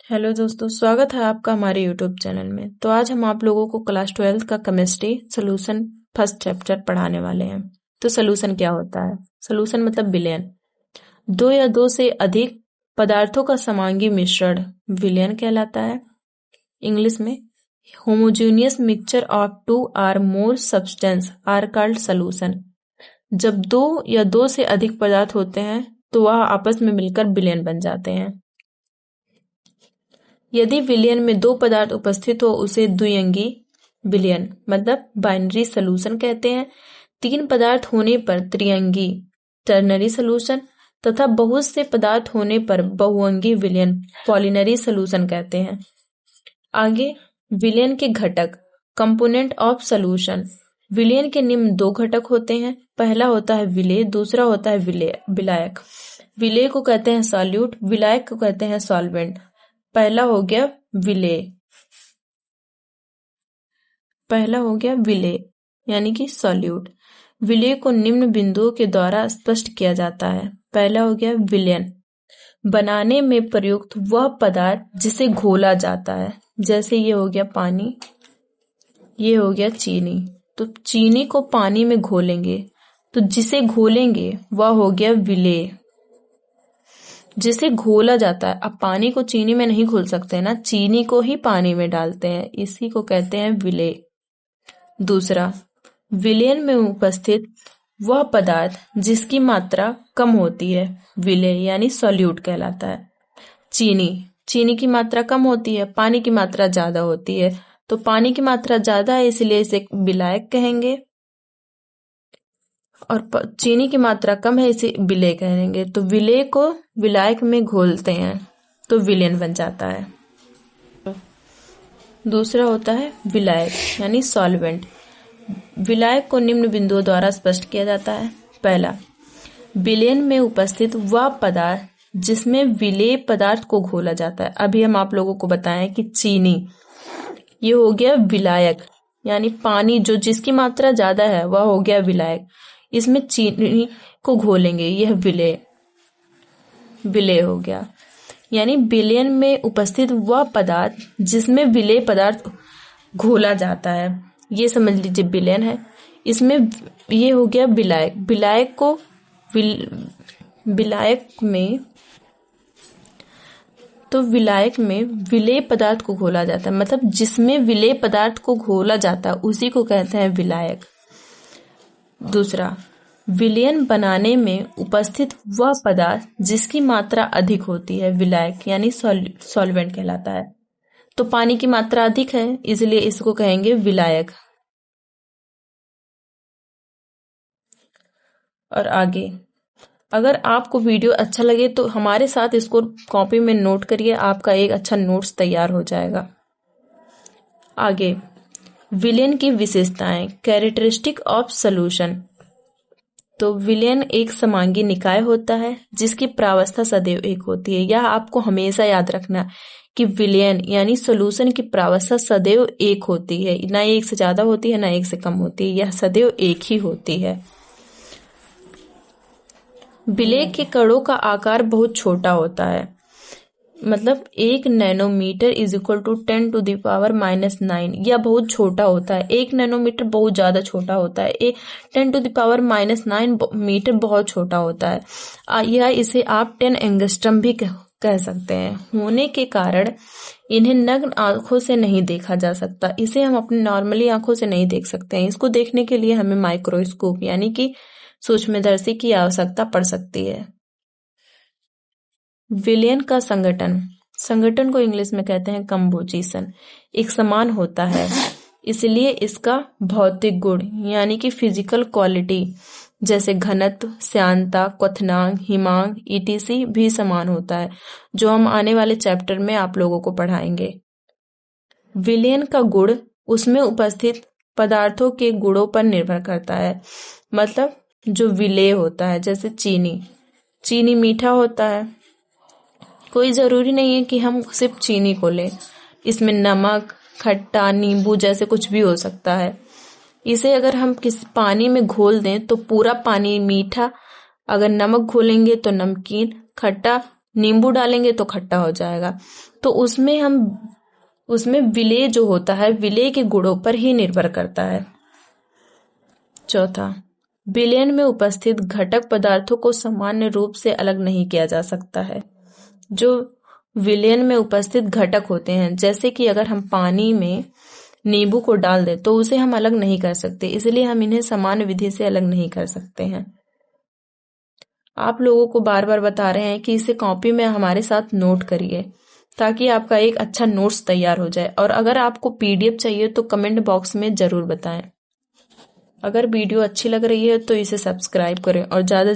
Hello दोस्तों, स्वागत है आपका हमारे यूट्यूब चैनल में। तो आज हम आप लोगों को क्लास 12 का केमिस्ट्री सोल्यूशन फर्स्ट चैप्टर पढ़ाने वाले हैं। तो सोल्यूशन क्या होता है? सोल्यूशन मतलब विलयन। दो या दो से अधिक पदार्थों का समांगी मिश्रण विलयन कहलाता है। इंग्लिश में homogeneous mixture of two or more substance are called solution. जब दो या दो से अधिक पदार्थ होते हैं तो वह आपस में मिलकर विलयन बन जाते हैं। यदि विलयन में दो पदार्थ उपस्थित हो उसे द्विअंगी विलयन मतलब बाइनरी सॉल्यूशन कहते हैं। तीन पदार्थ होने पर त्रिअंगी टर्नरी सॉल्यूशन तथा बहुत से पदार्थ होने पर बहुअंगी विलयन पॉलिनरी सॉल्यूशन कहते हैं। आगे विलयन के घटक कंपोनेंट ऑफ सॉल्यूशन। विलयन के निम्न दो घटक होते हैं। पहला होता है विलेय, दूसरा होता है विलायक। विलेय को कहते हैं सॉल्यूट, विलायक को कहते हैं सॉल्वेंट। पहला हो गया विलेय यानी कि सॉल्यूट। विलेय को निम्न बिंदुओं के द्वारा स्पष्ट किया जाता है। पहला हो गया विलयन, बनाने में प्रयुक्त वह पदार्थ जिसे घोला जाता है। जैसे ये हो गया पानी, ये हो गया चीनी। तो चीनी को पानी में घोलेंगे तो जिसे घोलेंगे वह हो गया विलेय, जिसे घोला जाता है। अब पानी को चीनी में नहीं घोल सकते ना, चीनी को ही पानी में डालते हैं, इसी को कहते हैं विलेय। दूसरा, विलयन में उपस्थित वह पदार्थ जिसकी मात्रा कम होती है विलेय यानी सॉल्यूट कहलाता है। चीनी की मात्रा कम होती है, पानी की मात्रा ज्यादा होती है। तो पानी की मात्रा ज्यादा है इसलिए इसे विलायक कहेंगे, और चीनी की मात्रा कम है इसे विलेय कहेंगे। तो विलेय को विलायक में घोलते हैं तो विलयन बन जाता है। दूसरा होता है विलायक यानी सॉल्वेंट। विलायक को निम्न बिंदुओं द्वारा स्पष्ट किया जाता है। पहला, विलयन में उपस्थित वह पदार्थ जिसमें विलेय पदार्थ को घोला जाता है। अभी हम आप लोगों को बताएं कि चीनी, ये हो गया विलायक यानी पानी जो जिसकी मात्रा ज्यादा है वह हो गया विलायक। इसमें चीनी को घोलेंगे, यह विलेय हो गया। यानी विलयन में उपस्थित वह पदार्थ जिसमें विलेय पदार्थ घोला जाता है, ये समझ लीजिए विलयन है। इसमें ये हो गया विलायक। विलायक में विलेय पदार्थ को घोला जाता है, मतलब जिसमें विलेय पदार्थ को घोला जाता है उसी को कहते हैं विलायक। दूसरा, विलयन बनाने में उपस्थित वह पदार्थ जिसकी मात्रा अधिक होती है विलायक यानी सॉल्वेंट कहलाता है। तो पानी की मात्रा अधिक है इसलिए इसको कहेंगे विलायक। और आगे, अगर आपको वीडियो अच्छा लगे तो हमारे साथ इसको कॉपी में नोट करिए, आपका एक अच्छा नोट्स तैयार हो जाएगा। आगे, विलयन की विशेषताएं कैरेक्टरिस्टिक ऑफ सॉल्यूशन। तो विलयन एक समांगी निकाय होता है जिसकी प्रावस्था सदैव एक होती है। यह आपको हमेशा याद रखना कि विलयन यानी सॉल्यूशन की प्रावस्था सदैव एक होती है, ना एक से ज्यादा होती है ना एक से कम होती है, यह सदैव एक ही होती है। विलेय के कणों का आकार बहुत छोटा होता है, मतलब 1 नैनोमीटर इज इक्वल टू 10⁻⁹ यह बहुत छोटा होता है। 1 नैनोमीटर बहुत ज्यादा छोटा होता है, 10⁻⁹ मीटर बहुत छोटा होता है। यह इसे आप 10 एंगस्ट्रम भी कह सकते हैं। होने के कारण इन्हें नग्न आंखों से नहीं देखा जा सकता, इसे हम अपनी नॉर्मली आंखों से नहीं देख सकते हैं। इसको देखने के लिए हमें माइक्रोस्कोप यानी कि सूक्ष्मदर्शी की आवश्यकता पड़ सकती है। विलयन का संगठन को इंग्लिश में कहते हैं कंपोजिशन, एक समान होता है, इसलिए इसका भौतिक गुण यानी कि फिजिकल क्वालिटी जैसे घनत्व, श्यानता, क्वथनांक, हिमांक etc भी समान होता है, जो हम आने वाले चैप्टर में आप लोगों को पढ़ाएंगे। विलयन का गुण उसमें उपस्थित पदार्थों के गुणों पर निर्भर करता है। मतलब जो विलेय होता है, जैसे चीनी मीठा होता है, कोई जरूरी नहीं है कि हम सिर्फ चीनी को लें, इसमें नमक, खट्टा, नींबू जैसे कुछ भी हो सकता है। इसे अगर हम किसी पानी में घोल दें तो पूरा पानी मीठा, अगर नमक घोलेंगे तो नमकीन, खट्टा नींबू डालेंगे तो खट्टा हो जाएगा। तो उसमें विलेय जो होता है, विलेय के गुणों पर ही निर्भर करता है। चौथा, विलयन में उपस्थित घटक पदार्थों को सामान्य रूप से अलग नहीं किया जा सकता है। जो विलयन में उपस्थित घटक होते हैं, जैसे कि अगर हम पानी में नींबू को डाल दें तो उसे हम अलग नहीं कर सकते, इसलिए हम इन्हें समान विधि से अलग नहीं कर सकते हैं। आप लोगों को बार बार बता रहे हैं कि इसे कॉपी में हमारे साथ नोट करिए, ताकि आपका एक अच्छा नोट्स तैयार हो जाए। और अगर आपको पीडीएफ चाहिए तो कमेंट बॉक्स में जरूर बताएं। अगर वीडियो अच्छी लग रही है तो इसे सब्सक्राइब करें और ज़्यादा